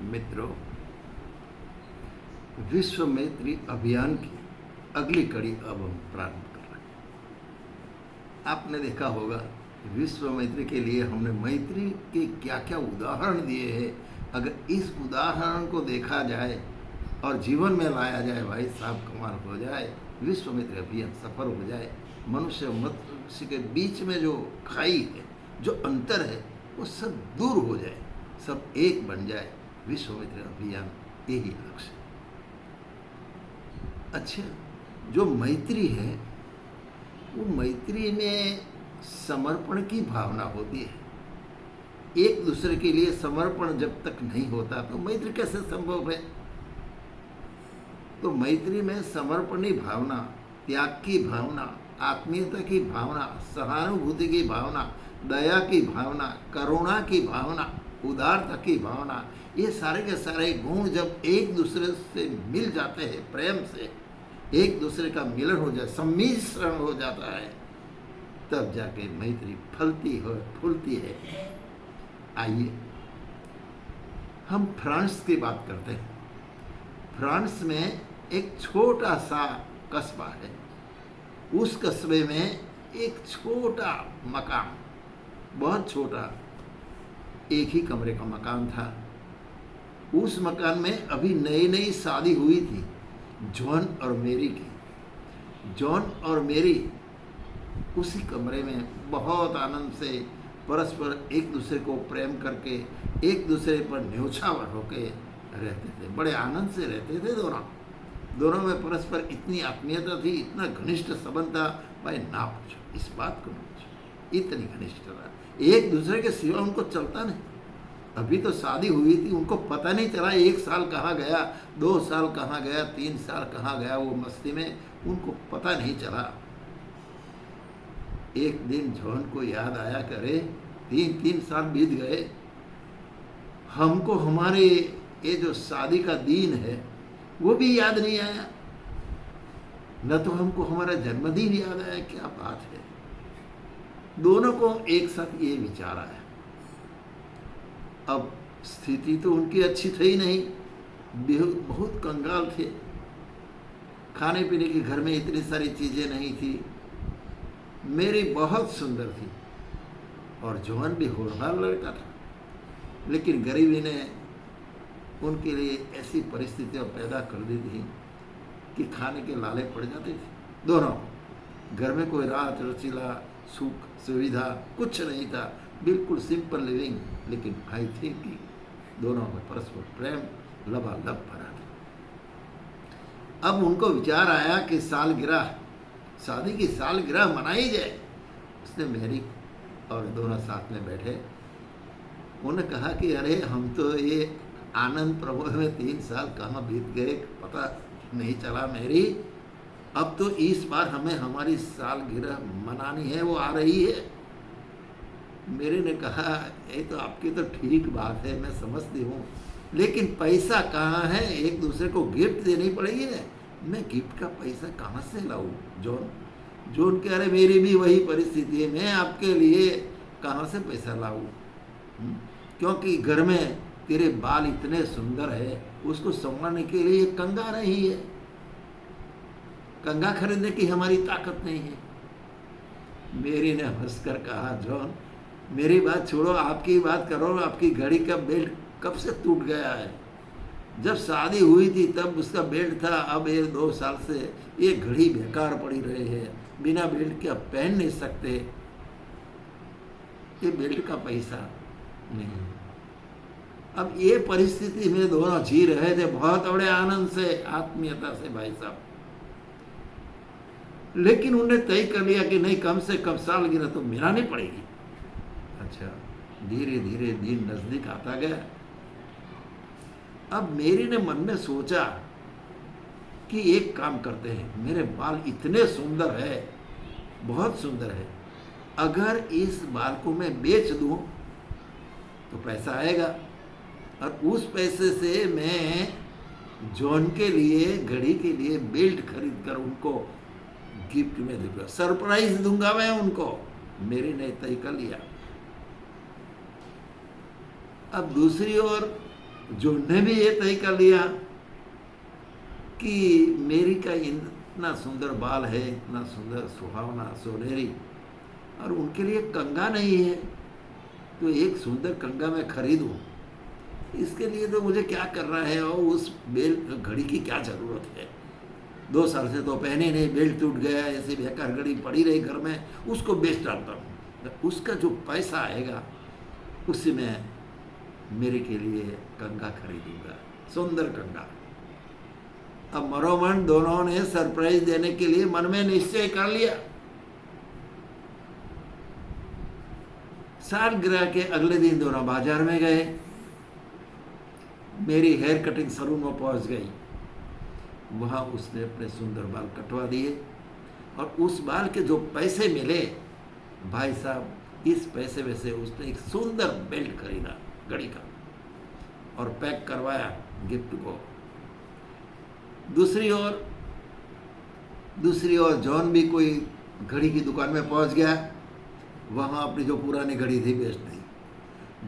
मित्रों, विश्व मैत्री अभियान की अगली कड़ी अब हम प्रारंभ कर रहे हैं। आपने देखा होगा विश्व मैत्री के लिए हमने मैत्री के क्या क्या उदाहरण दिए हैं। अगर इस उदाहरण को देखा जाए और जीवन में लाया जाए, भाई साहब कमाल हो जाए। विश्व मैत्री अभियान सफल हो जाए, मनुष्य मनुष्य के बीच में जो खाई है, जो अंतर है, वो सब दूर हो जाए, सब एक बन जाए। विश्व मैत्री अभियान यही लक्ष्य है। अच्छा, जो मैत्री है वो मैत्री में समर्पण की भावना होती है। एक दूसरे के लिए समर्पण जब तक नहीं होता तो मैत्री कैसे संभव है। तो मैत्री में समर्पणी भावना, त्याग की भावना, आत्मीयता की भावना, सहानुभूति की भावना, दया की भावना, करुणा की भावना, उदारता की भावना, ये सारे के सारे गुण जब एक दूसरे से मिल जाते हैं, प्रेम से एक दूसरे का मिलन हो जाए, सम्मिश्रण हो जाता है, तब जाके मैत्री फलती हो फूलती है। आइए हम फ्रांस की बात करते हैं। फ्रांस में एक छोटा सा कस्बा है। उस कस्बे में एक छोटा मकान, बहुत छोटा, एक ही कमरे का मकान था। उस मकान में अभी नई नई शादी हुई थी जॉन और मेरी की। जॉन और मेरी उसी कमरे में बहुत आनंद से परस्पर एक दूसरे को प्रेम करके एक दूसरे पर न्योछावर होके रहते थे। बड़े आनंद से रहते थे दोनों में परस्पर इतनी आत्मीयता थी, इतना घनिष्ठ संबंध था, भाई ना पूछो, इस बात को ना पूछो, इतनी घनिष्ठता। एक दूसरे के सिवा उनको चलता नहीं। अभी तो शादी हुई थी, उनको पता नहीं चला 1 साल कहाँ गया, 2 साल कहाँ गया, 3 साल कहाँ गया, वो मस्ती में उनको पता नहीं चला। एक दिन जॉन को याद आया, करे 3 साल बीत गए, हमको हमारे ये जो शादी का दिन है वो भी याद नहीं आया, न तो हमको हमारा जन्मदिन याद आया। क्या बात है। दोनों को एक साथ ये विचार आया। अब स्थिति तो उनकी अच्छी थी नहीं, बहुत कंगाल थे, खाने पीने के घर में इतनी सारी चीज़ें नहीं थी। मेरी बहुत सुंदर थी और जॉन भी होनहार लड़का था, लेकिन गरीबी ने उनके लिए ऐसी परिस्थितियां पैदा कर दी थी कि खाने के लाले पड़ जाते थे दोनों। घर में कोई राहत रचीला सुख सुविधा कुछ नहीं था, बिल्कुल सिंपल लिविंग। लेकिन आई थिंक कि दोनों में परस्पर प्रेम लबालब भरा था। अब उनको विचार आया कि सालगिरह, शादी की सालगिरह मनाई जाए। उसने मेरी और दोनों साथ में बैठे। उन्होंने कहा कि अरे हम तो ये आनंद प्रभु में 3 साल कहाँ बीत गए पता नहीं चला मेरी। अब तो इस बार हमें हमारी सालगिरह मनानी है, वो आ रही है। मेरे ने कहा ये तो आपकी तो ठीक बात है, मैं समझती हूँ, लेकिन पैसा कहाँ है, एक दूसरे को गिफ्ट देनी पड़ेगी ना। मैं गिफ्ट का पैसा कहाँ से लाऊं। जॉन कह रहे मेरी भी वही परिस्थिति है, मैं आपके लिए कहाँ से पैसा लाऊं, क्योंकि घर में तेरे बाल इतने सुंदर है, उसको संवारने के लिए कंगा नहीं है, कंगा खरीदने की हमारी ताकत नहीं है। मेरी ने हंसकर कहा जॉन मेरी बात छोड़ो, आपकी बात करो। आपकी घड़ी का बेल्ट कब से टूट गया है। जब शादी हुई थी तब उसका बेल्ट था, अब ये 2 साल से ये घड़ी बेकार पड़ी रही है, बिना बेल्ट के आप पहन नहीं सकते। ये बेल्ट का पैसा नहीं। अब ये परिस्थिति में दोनों जी रहे थे बहुत बड़े आनंद से, आत्मीयता से, भाई साहब। लेकिन उन्होंने तय कर लिया कि नहीं, कम से कम सालगिरह तो मिलानी पड़ेगी। अच्छा, धीरे धीरे दिन नजदीक आता गया। अब मेरी ने मन में सोचा कि एक काम करते हैं, मेरे बाल इतने सुंदर है, बहुत सुंदर है, अगर इस बाल को मैं बेच दूं तो पैसा आएगा, और उस पैसे से मैं जॉन के लिए घड़ी के लिए बेल्ट खरीद कर उनको गिफ्ट में दूंगा, सरप्राइज दूंगा मैं उनको। मेरे ने तय कर लिया। अब दूसरी ओर जॉन ने भी ये तय कर लिया कि मेरी का इतना सुंदर बाल है, इतना सुंदर सुहावना सोनेरी, और उनके लिए कंगा नहीं है, तो एक सुंदर कंगा मैं खरीदूं, इसके लिए तो मुझे क्या करना है, और उस बेल घड़ी की क्या ज़रूरत है। 2 साल से तो पहने नहीं, बेल्ट टूट गया, ऐसे बेकार घड़ी पड़ी रही घर में, उसको बेच डालता हूँ, तो उसका जो पैसा आएगा उससे मैं मेरे के लिए कंगा खरीदूंगा, सुंदर कंगा। अब मरोमन दोनों ने सरप्राइज देने के लिए मन में निश्चय कर लिया। सालगिरह के अगले दिन दोनों बाजार में गए, मेरी हेयर कटिंग सलून में पहुंच गई। वहां उसने अपने सुंदर बाल कटवा दिए, और उस बाल के जो पैसे मिले, भाई साहब, इस पैसे में से उसने एक सुंदर बेल्ट खरीदा घड़ी का, और पैक करवाया गिफ्ट को। दूसरी ओर जॉन भी कोई घड़ी की दुकान में पहुंच गया, वहां अपनी जो पुरानी घड़ी थी बेच दी।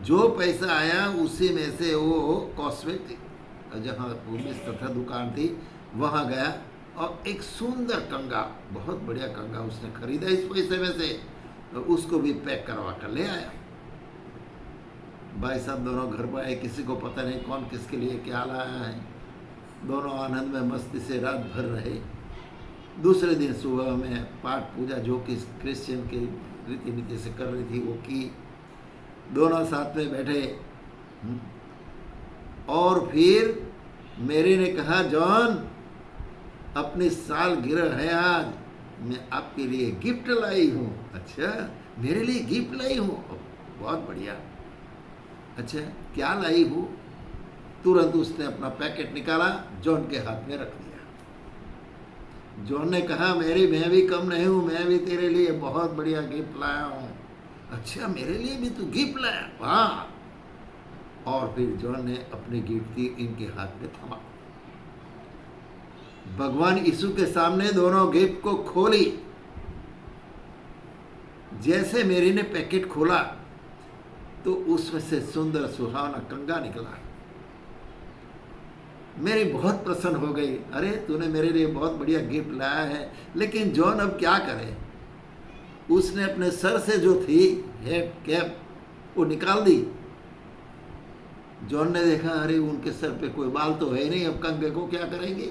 जो पैसा आया उसी में से वो कॉस्मेटिक जहाँ पुलिस तथा दुकान थी वहां गया, और एक सुंदर कंगा, बहुत बढ़िया कंगा उसने खरीदा इस पैसे में से, तो उसको भी पैक करवा कर ले आया। भाई साहब दोनों घर पर आए, किसी को पता नहीं कौन किसके लिए क्या लाया है। दोनों आनंद में मस्ती से रात भर रहे। दूसरे दिन सुबह में पाठ पूजा जो कि क्रिश्चियन के रीति नीति से कर रही थी वो की। दोनों साथ में बैठे, और फिर मेरी ने कहा, जॉन अपनी सालगिरह है आज, मैं आपके लिए गिफ्ट लाई हूँ। अच्छा, मेरे लिए गिफ्ट लाई हूँ, बहुत बढ़िया। अच्छा, क्या लाई हूँ? तुरंत उसने अपना पैकेट निकाला, जॉन के हाथ में रख दिया। जॉन ने कहा, मैं भी कम नहीं हूँ, मैं भी तेरे लिए बहुत बढ़िया गिफ्ट लाया हूँ। अच्छा, मेरे लिए भी तू गिफ्ट लाया? वाह। और फिर जॉन ने अपनी गिफ्ट इनके हाथ में थमा। भगवान यीशु के सामने दोनों गिफ्ट को खोली। जैसे मेरी ने पैकेट खोला तो उसमें से सुंदर सुहावना कंगा निकला। मेरी बहुत प्रसन्न हो गई। अरे, तूने मेरे लिए बहुत बढ़िया गिफ्ट लाया है। लेकिन जॉन अब क्या करे? उसने अपने सर से जो थी हेड कैप वो निकाल दी। जॉन ने देखा, अरे उनके सर पे कोई बाल तो है नहीं, अब कंगे को क्या करेंगे?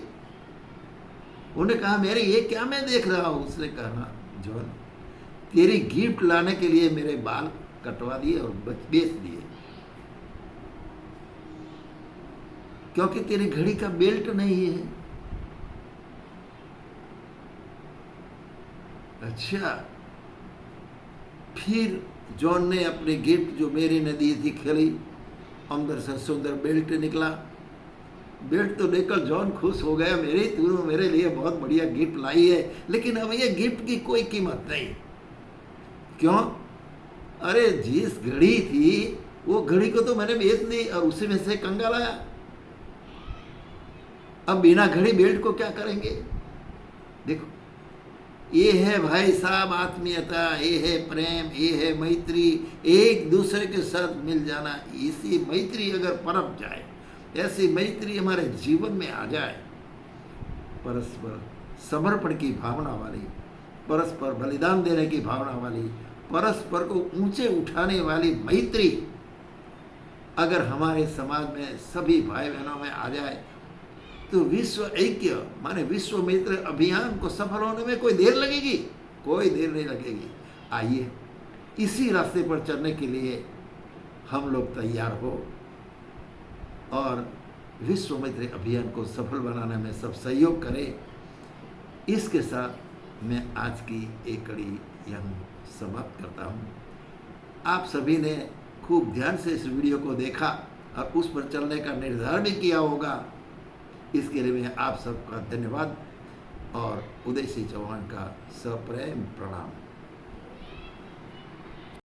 उन्होंने कहा, मेरे ये क्या मैं देख रहा हूं? उसने कहा, जॉन, तेरी गिफ्ट लाने के लिए मेरे बाल कटवा दिए और बेच दिए, क्योंकि तेरी घड़ी का बेल्ट नहीं है। अच्छा, फिर जॉन ने अपनी गिफ्ट जो मेरी ने दी थी खोली, अंदर से सुंदर बेल्ट निकला। बेल्ट तो देखकर जॉन खुश हो गया, तूने मेरे लिए बहुत बढ़िया गिफ्ट लाई है, लेकिन अब ये गिफ्ट की कोई कीमत नहीं। क्यों? अरे, जिस घड़ी थी वो घड़ी को तो मैंने बेच दी और उसी में से कंगा लाया। अब बिना घड़ी बेल्ट को क्या करेंगे? देखो, ये है भाई साहब आत्मीयता, ये है प्रेम, ये है मैत्री, एक दूसरे के साथ मिल जाना। इसी मैत्री अगर पनप जाए, ऐसी मैत्री हमारे जीवन में आ जाए, परस्पर समर्पण की भावना वाली, परस्पर बलिदान देने की भावना वाली, परस्पर को ऊंचे उठाने वाली मैत्री अगर हमारे समाज में सभी भाई बहनों में आ जाए, तो विश्व ऐक्य माने विश्व मित्र अभियान को सफल होने में कोई देर लगेगी? कोई देर नहीं लगेगी। आइए, इसी रास्ते पर चलने के लिए हम लोग तैयार हो और विश्व मित्र अभियान को सफल बनाने में सब सहयोग करें। इसके साथ मैं आज की एक कड़ी यहाँ समाप्त करता हूँ। आप सभी ने खूब ध्यान से इस वीडियो को देखा और उस पर चलने का निर्धारण भी किया होगा। इसके लिए मैं आप सबका धन्यवाद और उदय सिंह चौहान का सप्रेम प्रणाम।